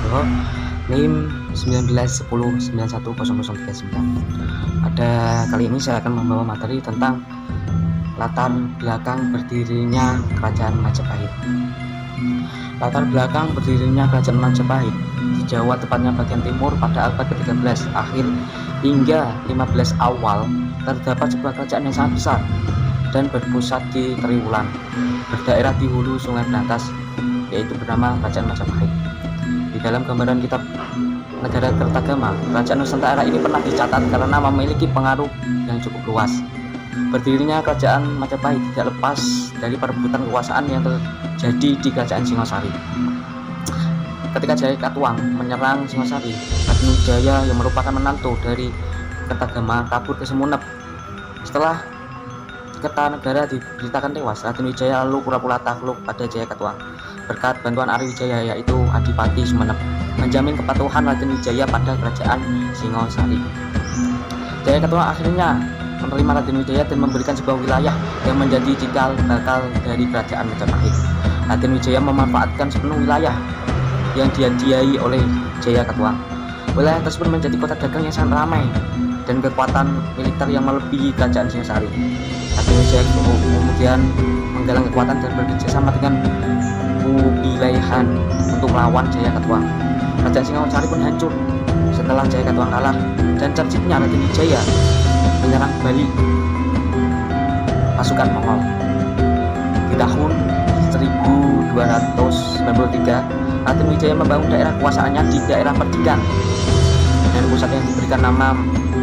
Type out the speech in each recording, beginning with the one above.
Nugroho, NIM 1910910039. Pada kali ini saya akan membawa materi tentang latar belakang berdirinya Kerajaan Majapahit. Latar belakang berdirinya Kerajaan Majapahit di Jawa, tepatnya bagian timur, pada abad ke-13 akhir hingga 15 awal, terdapat sebuah kerajaan yang sangat besar dan berpusat di Triwulan, berdaerah di hulu Sungai Berantas, yaitu bernama Kerajaan Majapahit. Di dalam gambaran kitab Negara Kertagama, Kerajaan Nusantara ini pernah dicatat karena memiliki pengaruh yang cukup luas. Berdirinya Kerajaan Majapahit tidak lepas dari perebutan kekuasaan yang terjadi di Kerajaan Singosari. Ketika Jaya Katuang menyerang Singosari, Raden Wijaya yang merupakan menantu dari Kertagama kabur ke Sumenep. Setelah Kertanegara diberitakan tewas, Raden Wijaya lalu pura-pura takluk pada Jaya Katuang. Berkat bantuan Ari Wijaya, yaitu Adipati Sumenep, menjamin kepatuhan Raden Wijaya pada Kerajaan Singosari. Jaya Katuang akhirnya menerima Raden Wijaya dan memberikan sebuah wilayah yang menjadi cikal bakal dari Kerajaan Majapahit. Raden Wijaya memanfaatkan sepenuh wilayah yang dihadiahi oleh Jaya Katuang. Wilayah tersebut menjadi kota dagang yang sangat ramai dan kekuatan militer yang melebihi Kerajaan Singosari. Raden Wijaya kemudian menggalang kekuatan dan bekerjasama dengan Kubilaihan untuk melawan Jaya Katuang. Kerajaan Singosari pun hancur setelah Jaya Katuang kalah, dan terciptanya Raden Wijaya menyerang Bali pasukan Mongol. Di tahun 1293, Raden Wijaya membangun daerah kekuasaannya di daerah Perdikan dan pusat yang diberikan nama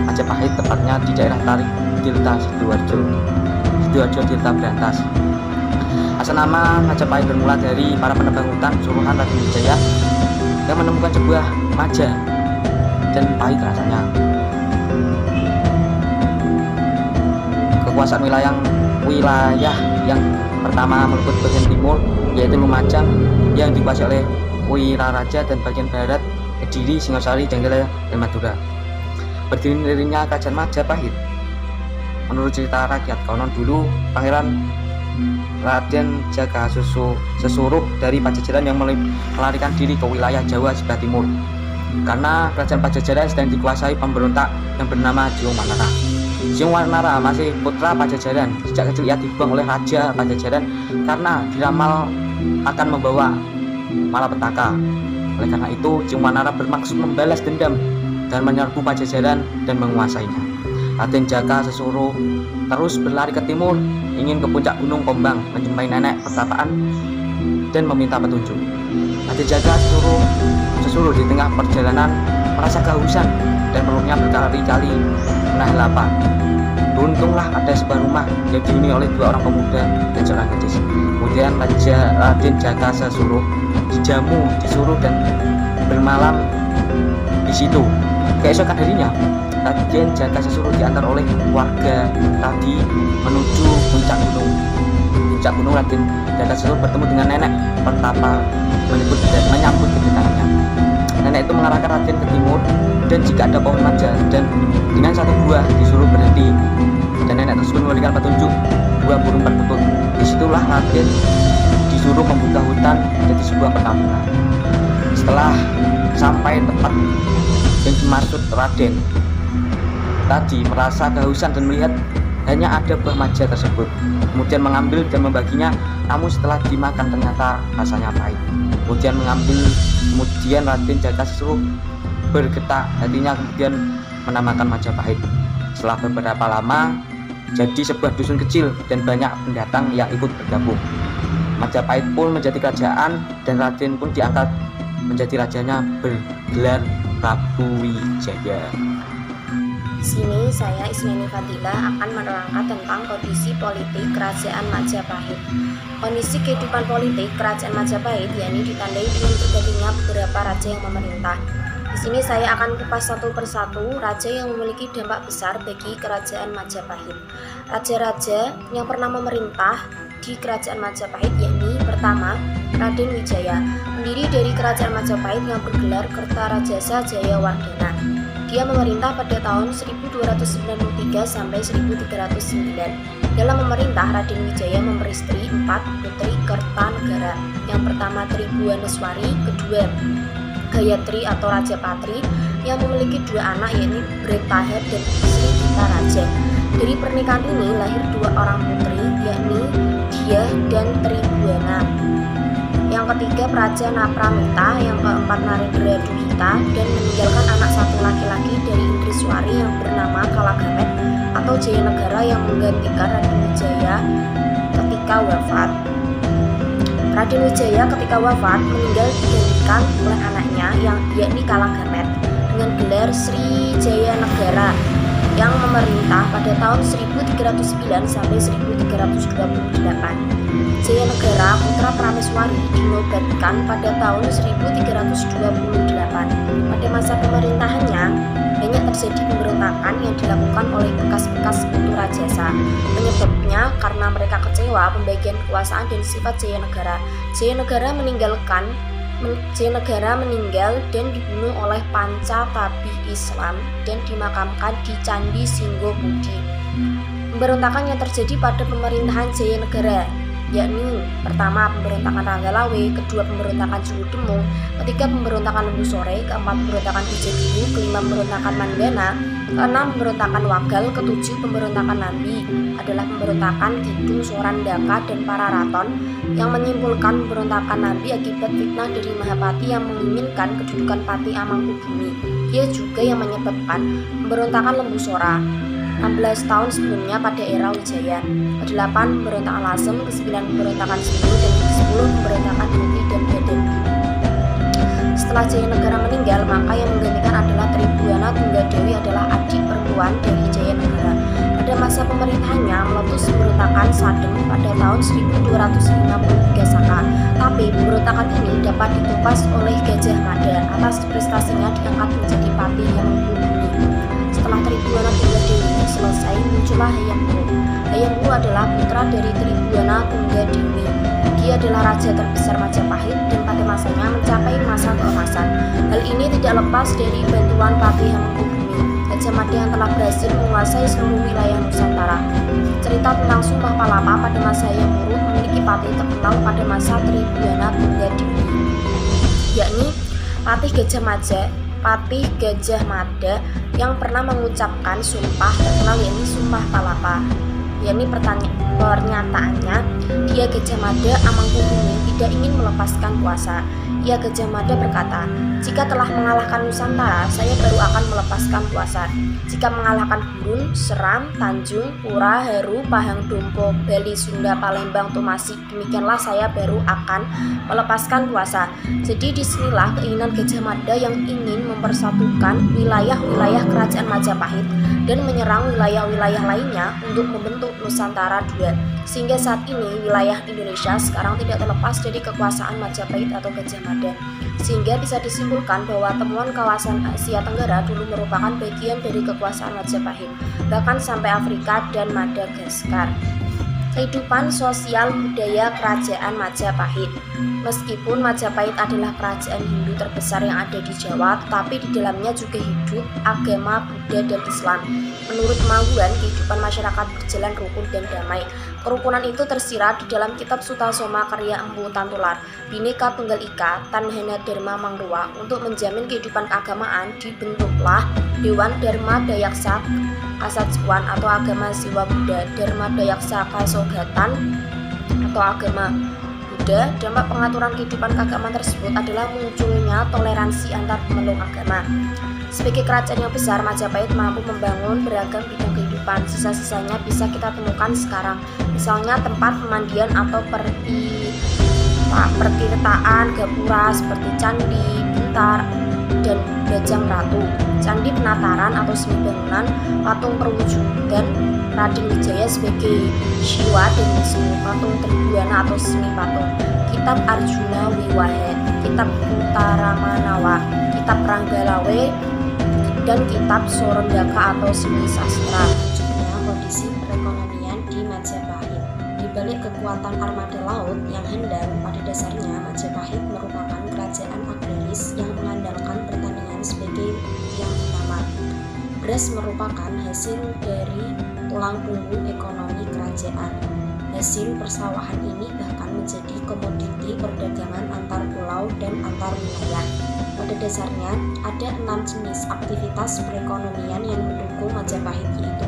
Majapahit, tepatnya di daerah Tarik Tirta Sidoarjo Tirta Berantas. Asal nama Majapahit bermula dari para penebang hutan suruhan Raden Wijaya yang menemukan sebuah maja dan pahit rasanya. Kekuasaan wilayah yang pertama meliputi bagian timur, yaitu Lumajang yang dikuasai oleh Wiraraja, dan bagian barat Kediri, Singosari, Jenggala, dan Madura. Berdirinya Kerajaan Majapahit menurut cerita rakyat, konon dulu Pangeran Raden Jaka Sesuruh dari Pajajaran yang melarikan diri ke wilayah Jawa sebelah timur karena Kerajaan Pajajaran sedang dikuasai pemberontak yang bernama Jongwanara. Jongwanara masih putra Pajajaran. Sejak kecil ia dibuang oleh Raja Pajajaran karena diramal akan membawa malapetaka. Oleh karena itu, Jongwanara bermaksud membalas dendam dan menyerbu Pajajaran dan menguasainya. Raden Jaka Sesuruh terus berlari ke timur, ingin ke puncak Gunung Kombang menjumpai nenek pertapaan dan meminta petunjuk. Raden Jaka Sesuruh di tengah perjalanan merasa kehausan dan perutnya berkali-kali menahan lapar. Beruntunglah ada sebuah rumah yang dihuni oleh dua orang pemuda dan seorang gadis. Kemudian Raden Jaka Sesuruh dijamu, disuruh dan bermalam di situ. Keesokan harinya, Raden Jaka Sesuruh diantar oleh warga tadi menuju puncak gunung. Puncak gunung, Raden Jaka Sesuruh bertemu dengan nenek pertapa menyambut kedatangannya. Nenek itu mengarahkan Raden ke timur, dan jika ada pohon maja dan dengan satu buah disuruh berhenti, dan nenek tersebut memberikan petunjuk dua burung perkutut. Disitulah Raden disuruh membuka hutan menjadi sebuah perkampungan. Setelah sampai tempat yang dimaksud, Raden tadi merasa kehausan dan melihat hanya ada buah maja tersebut. Kemudian mengambil dan membaginya, namun setelah dimakan ternyata rasanya pahit. Kemudian Raden Jaka Sesuruh bergetak hatinya, kemudian menamakan Majapahit. Setelah beberapa lama, jadi sebuah dusun kecil dan banyak pendatang yang ikut bergabung. Majapahit pun menjadi kerajaan dan Raden pun diangkat menjadi rajanya bergelar Prabu Wijaya. Di sini saya Ismini Fadila akan menerangkan tentang kondisi politik Kerajaan Majapahit. Kondisi kehidupan politik Kerajaan Majapahit yakni ditandai dengan terjadinya beberapa raja yang memerintah. Di sini saya akan kupas satu persatu raja yang memiliki dampak besar bagi Kerajaan Majapahit. Raja-raja yang pernah memerintah di Kerajaan Majapahit yakni pertama, Raden Wijaya, pendiri dari Kerajaan Majapahit yang bergelar Kertarajasa Jayawardhana. Dia memerintah pada tahun 1293 sampai 1309. Dalam memerintah, Raden Wijaya memeristri 4 putri Kertanegara. Yang pertama Tribuaneswari, kedua Gayatri atau Raja Patri yang memiliki 2 anak, yaitu Bretahet dan Sri Gita Raja. Dari pernikahan ini lahir 2 orang putri, yakni Dia dan Tribhuwana. Yang ketiga Praja Napramita, yang keempat Narendra Duhita, dan meninggalkan anak 1 laki-laki dari Indriswari yang bernama Kalagamet atau Jayanegara yang menggantikan Raden Wijaya ketika wafat. Raden Wijaya ketika wafat meninggal digantikan oleh anaknya yakni Kalagamet dengan gelar Sri Jayanegara yang memerintah pada tahun 1309 sampai 1328. Jayanegara putra Prameswari dinobatkan pada tahun 1328. Pada masa pemerintahannya banyak terjadi pemberontakan yang dilakukan oleh bekas-bekas sekutu Rajasa. Penyebabnya karena mereka kecewa pembagian kekuasaan dan sifat Jayanegara. Jayanegara meninggal dan dibunuh oleh Panca Tabi Islam dan dimakamkan di Candi Singgobudi. Pemberontakan yang terjadi pada pemerintahan Jayanegara yakni pertama pemberontakan Ranggalawe, kedua pemberontakan Suhudemung, ketiga pemberontakan Lembu Sore, keempat pemberontakan Bejadiwu, kelima pemberontakan Mandana, keenam pemberontakan Wagal, ketujuh pemberontakan Nambi adalah pemberontakan Kidung, Sorandaka, dan Pararaton yang menyimpulkan pemberontakan Nambi akibat fitnah dari Mahapati yang menginginkan kedudukan Pati Amangkubumi. Dia juga yang menyebabkan pemberontakan Lembu Sora 16 tahun sebelumnya pada era Wijaya, ke-8 pemberontakan Lasem, ke-9 pemberontakan Sinu, dan ke-10 pemberontakan Muti dan Baden. Setelah Jayanegara meninggal, maka yang menggantikan adalah Tribhuwana Tunggadewi adalah adik perempuan dari Jayanegara. Pada masa pemerintahannya meletus pemberontakan Sadem pada tahun 1253 Saka. Tapi pemberontakan ini dapat ditumpas oleh Gajah Mada atas prestasinya diangkat menjadi Pati Hamengkubumi. Setelah Tribhuwana Tunggadewi selesai, muncullah Hayam Wuruk. Hayam Wuruk adalah putra dari Tribhuwana Tunggadewi. Dia adalah raja terbesar Majapahit dan pada masanya mencapai masa keemasan. Hal ini tidak lepas dari bantuan Pati Hamengkubumi, Gajah Mada yang telah berhasil menguasai seluruh wilayah Nusantara. Cerita tentang Sumpah Palapa pada masa Hayam Wuruk memiliki patih terkenal pada masa Tribhuwana Tunggadewi, yakni Patih Gajah Mada yang pernah mengucapkan sumpah terkenal yakni Sumpah Palapa, yakni pernyataannya dia Gajah Mada Amangkubumi tidak ingin melepaskan kuasa. Ia Gajah Mada berkata, jika telah mengalahkan Nusantara, saya baru akan melepaskan kuasa. Jika mengalahkan Gurun, Seram, Tanjung, Pura, Heru, Pahang Dompo, Bali, Sunda, Palembang, Tomasi, demikianlah saya baru akan melepaskan kuasa. Jadi disinilah keinginan Gajah Mada yang ingin mempersatukan wilayah-wilayah kerajaan Majapahit dan menyerang wilayah-wilayah lainnya untuk membentuk Nusantara II. Sehingga saat ini wilayah Indonesia sekarang tidak terlepas dari kekuasaan Majapahit atau Gajah Mada. Sehingga bisa disimpulkan bahwa temuan kawasan Asia Tenggara dulu merupakan bagian dari kekuasaan Majapahit, bahkan sampai Afrika dan Madagaskar. Kehidupan sosial budaya kerajaan Majapahit. Meskipun Majapahit adalah kerajaan Hindu terbesar yang ada di Jawa, tetapi di dalamnya juga hidup agama Buddha dan Islam. Menurut Mahuan, kehidupan masyarakat berjalan rukun dan damai. Kerukunan itu tersirat di dalam kitab Sutasoma karya Empu Tantular, Bhinneka Tunggal Ika, Tanhana Dharma Mangrua. Untuk menjamin kehidupan keagamaan, dibentuklah Dewan Dharma Dayaksa Kasatsuan atau agama Siwa Buddha, Dharma Dayaksa Kasogatan atau agama Buddha. Dampak pengaturan kehidupan keagamaan tersebut adalah munculnya toleransi antar pemeluk agama. Sebagai kerajaan yang besar, Majapahit mampu membangun beragam bidang kehidupan. Sisa-sisanya bisa kita temukan sekarang. Misalnya tempat pemandian atau pertirtaan, gapura seperti Candi, Bintar, dan Bajang Ratu, Candi Penataran atau seni bangunan, patung perwujudan Raden Wijaya sebagai Shiva dan Wisnu, patung Tribhuwana atau seni patung, kitab Arjuna Wiwahe, kitab Utaramanawa, kitab Ranggalawe, dan kitab Sorondaka atau seni sastra. Selanjutnya, kondisi perekonomian di Majapahit. Di balik kekuatan armada laut yang handal, pada dasarnya Majapahit merupakan kerajaan agraris yang mengandalkan pertanian sebagai yang utama. Beras merupakan hasil dari tulang punggung ekonomi kerajaan. Hasil persawahan ini bahkan menjadi komoditi perdagangan antar pulau dan antar wilayah. Pada dasarnya, ada 6 jenis aktivitas perekonomian yang mendukung Majapahit, yaitu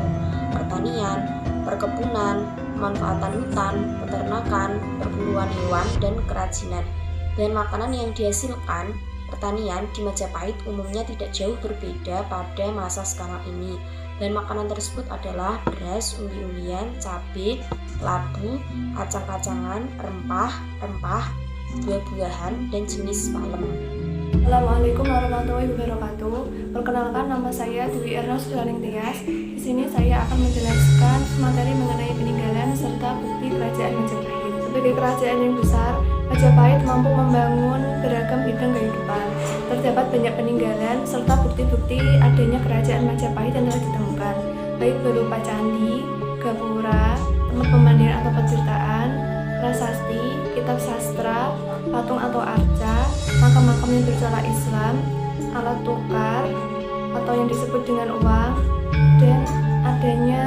pertanian, perkebunan, pemanfaatan hutan, peternakan, perburuan hewan, dan kerajinan. Dan makanan yang dihasilkan pertanian di Majapahit umumnya tidak jauh berbeda pada masa sekarang ini. Dan makanan tersebut adalah beras, umbi-umbian, cabai, labu, kacang-kacangan, rempah-rempah, buah-buahan, dan jenis palem. Assalamualaikum warahmatullahi wabarakatuh. Perkenalkan, nama saya Dewi Erna Sudaning Tias. Di sini saya akan menjelaskan materi mengenai peninggalan serta bukti kerajaan Majapahit. Sebagai kerajaan yang besar, Majapahit mampu membangun beragam bidang kehidupan. Terdapat banyak peninggalan serta bukti-bukti adanya kerajaan Majapahit yang telah ditemukan, baik berupa candi, gapura, tempat pemandian atau penceritaan, prasasti, kitab sastra, patung atau arca, makam-makam yang bercorak Islam, alat tukar atau yang disebut dengan uang, dan adanya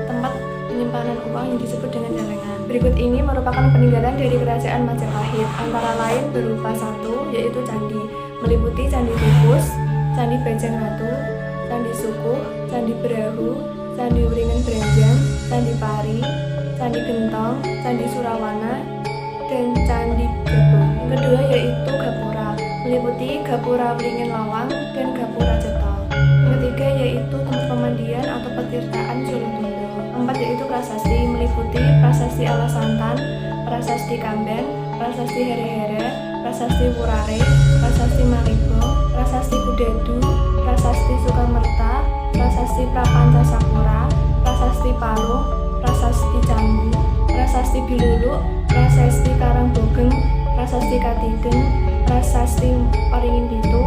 tempat penyimpanan uang yang disebut dengan celengan. Berikut ini merupakan peninggalan dari kerajaan Majapahit, antara lain berupa 1, yaitu candi, meliputi Candi Tikus, Candi Bajang Ratu, Candi Sukuh, Candi Berahu, Candi Wringin Beranjang, Candi Pari, Candi Gentong, Candi Surawana, dan Candi Gabung. Yang kedua yaitu gapura, meliputi Gapura Wringin Lawang dan Gapura Cetol. Yang ketiga yaitu tempat pemandian atau petirtaan Jolotundo. 4 yaitu prasasti, meliputi Prasasti Alasantan, Prasasti Kamben, Prasasti Here-Here, Prasasti Wurare, Prasasti Maribo, Prasasti Kudadu, Prasasti Sukamerta, Prasasti Prapanca Sakura, Prasasti Parung, Prasasti Canggu, Prasasti Biluluk, Prasasti Karangbogeng, Prasasti Katigen, Prasasti Waringin Pitu,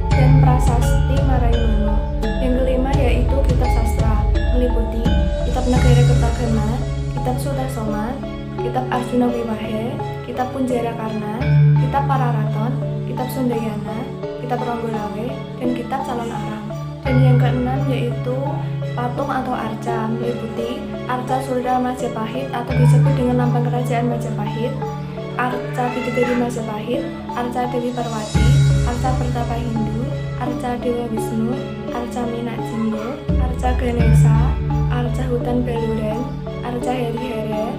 dan Prasasti Maraimano. Yang kelima yaitu kitab sastra, meliputi Kitab Nagara Kertagama, Kitab Sutasoma, Kitab Arjuna Wiwahe, Kitab Punjara Karna, Kitab Pararaton, Kitab Sundayana, Kitab Ronggolawe, dan Kitab Calon Arang. Dan yang keenam yaitu patung atau arca, meliputi Arca Sultan Majapahit atau disebut dengan lambang kerajaan Majapahit, Arca Bidadari Majapahit, Arca Dewi Parwati, Arca Pertapa Hindu, Arca Dewa Wisnu, Arca Minak Jinggo, Arca Ganesha, Arca Hutan Baluran, Arca Heri-Here,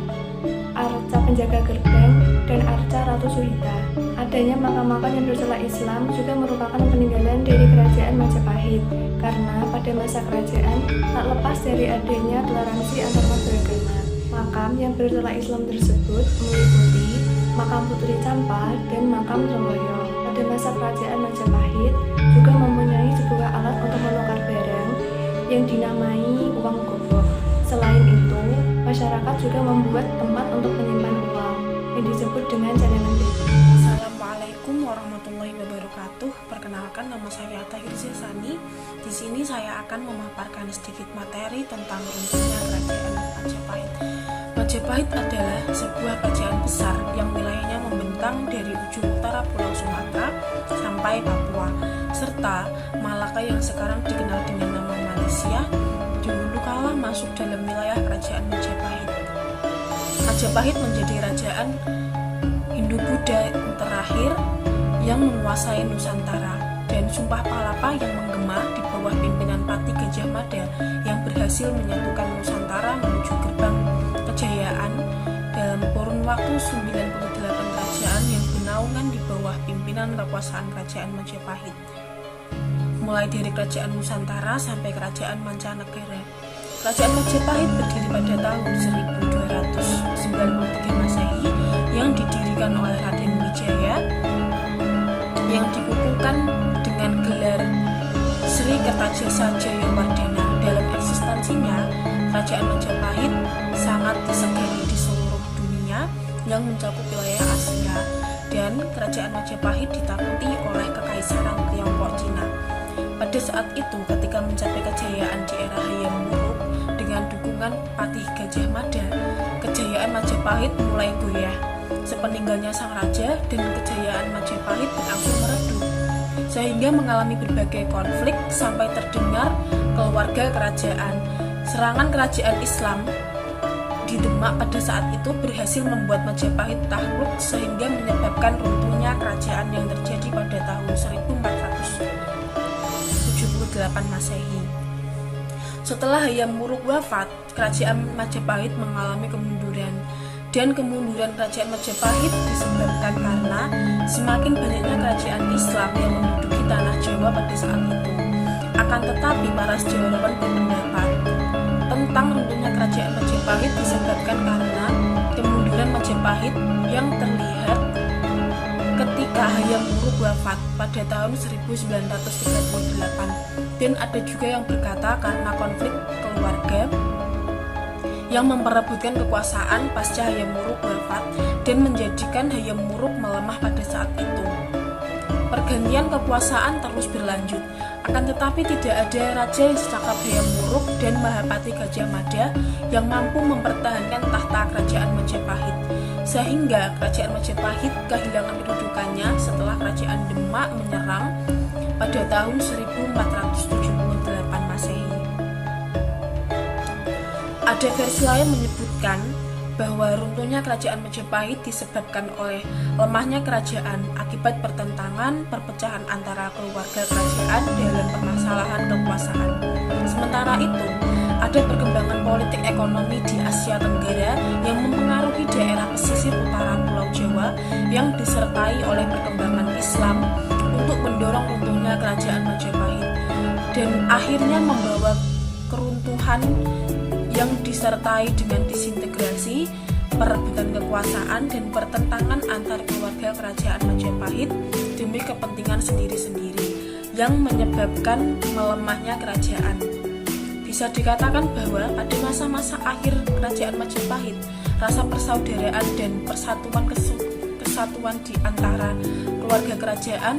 Arca Penjaga Gerbang, dan Arca Ratu Suhita. Adanya makam-makam yang bercorak Islam juga merupakan peninggalan dari kerajaan Majapahit, karena pada masa kerajaan tak lepas dari adanya toleransi antarumat beragama. Makam yang bercorak Islam tersebut meliputi makam Putri Campa dan makam Troloyo. Pada masa kerajaan Majapahit juga mempunyai sebuah alat untuk menukar barang yang dinamai uang gobok. Selain itu, masyarakat juga membuat tempat untuk menyimpan uang yang disebut dengan celengan bebek. Assalamualaikum warahmatullahi wabarakatuh. Perkenalkan, nama saya Atta Hirsisani. Di sini saya akan memaparkan sedikit materi tentang runtuhnya kerajaan Majapahit. Majapahit adalah sebuah kerajaan besar yang wilayahnya membentang dari ujung utara Pulau Sumatera sampai Papua, serta Malaka yang sekarang dikenal dengan nama Malaysia, dahulu kala masuk dalam wilayah kerajaan Majapahit. Majapahit menjadi kerajaan Hindu-Buddha terakhir yang menguasai Nusantara, dan Sumpah Palapa yang menggema di bawah pimpinan Pati Gajah Mada yang berhasil menyatukan Nusantara menuju gerbang kejayaan dalam kurun waktu 98 kerajaan yang bernaungan di bawah pimpinan kekuasaan kerajaan Majapahit, mulai dari kerajaan Nusantara sampai kerajaan mancanegara. Kerajaan Majapahit berdiri pada tahun 1293 Masehi yang didirikan oleh Raden Wijaya yang dikukuhkan dengan gelar Sri Kertajasa Jayawardena. Dalam eksistensinya, kerajaan Majapahit sangat disegani di seluruh dunia yang mencakup wilayah Asia, dan kerajaan Majapahit ditakuti oleh Kekaisaran Tiongkok Cina. Pada saat itu, ketika mencapai kejayaan di era Hayam Wuruk dengan dukungan Patih Gajah Mada, kejayaan Majapahit mulai goyah. Sepeninggalnya sang raja, dan kejayaan Majapahit berangsur meredup, sehingga mengalami berbagai konflik sampai terdengar keluarga kerajaan. Serangan kerajaan Islam di Demak pada saat itu berhasil membuat Majapahit takluk, sehingga menyebabkan runtuhnya kerajaan yang terjadi pada tahun 1400. Masehi. Setelah Hayam Wuruk wafat, kerajaan Majapahit mengalami kemunduran. Dan kemunduran kerajaan Majapahit disebabkan karena semakin banyaknya kerajaan Islam yang menduduki tanah Jawa pada saat itu. Akan tetapi para sejarawan berpendapat tentang runtuhnya kerajaan Majapahit disebabkan karena kemunduran Majapahit yang terlihat ketika Hayam Wuruk wafat pada tahun 1938, dan ada juga yang berkata karena konflik keluarga yang memperebutkan kekuasaan pasca Hayam Wuruk wafat dan menjadikan Hayam Wuruk melemah pada saat itu. Pergantian kekuasaan terus berlanjut, akan tetapi tidak ada raja yang secakap Hayam Wuruk dan Mahapati Gajah Mada yang mampu mempertahankan tahta kerajaan Majapahit, sehingga kerajaan Majapahit kehilangan kedudukannya setelah kerajaan Demak menyerang pada tahun 1478 Masehi. Ada versi lain menyebutkan bahwa runtuhnya kerajaan Majapahit disebabkan oleh lemahnya kerajaan akibat pertentangan perpecahan antara keluarga kerajaan dalam permasalahan kekuasaan. Sementara itu, ada perkembangan politik ekonomi di Asia Tenggara yang mempengaruhi daerah pesisir utara Pulau Jawa yang disertai oleh perkembangan Islam untuk mendorong runtuhnya kerajaan Majapahit dan akhirnya membawa keruntuhan yang disertai dengan disintegrasi, perebutan kekuasaan, dan pertentangan antar keluarga kerajaan Majapahit demi kepentingan sendiri-sendiri yang menyebabkan melemahnya kerajaan. Bisa dikatakan bahwa pada masa-masa akhir kerajaan Majapahit, rasa persaudaraan dan kesatuan di antara keluarga kerajaan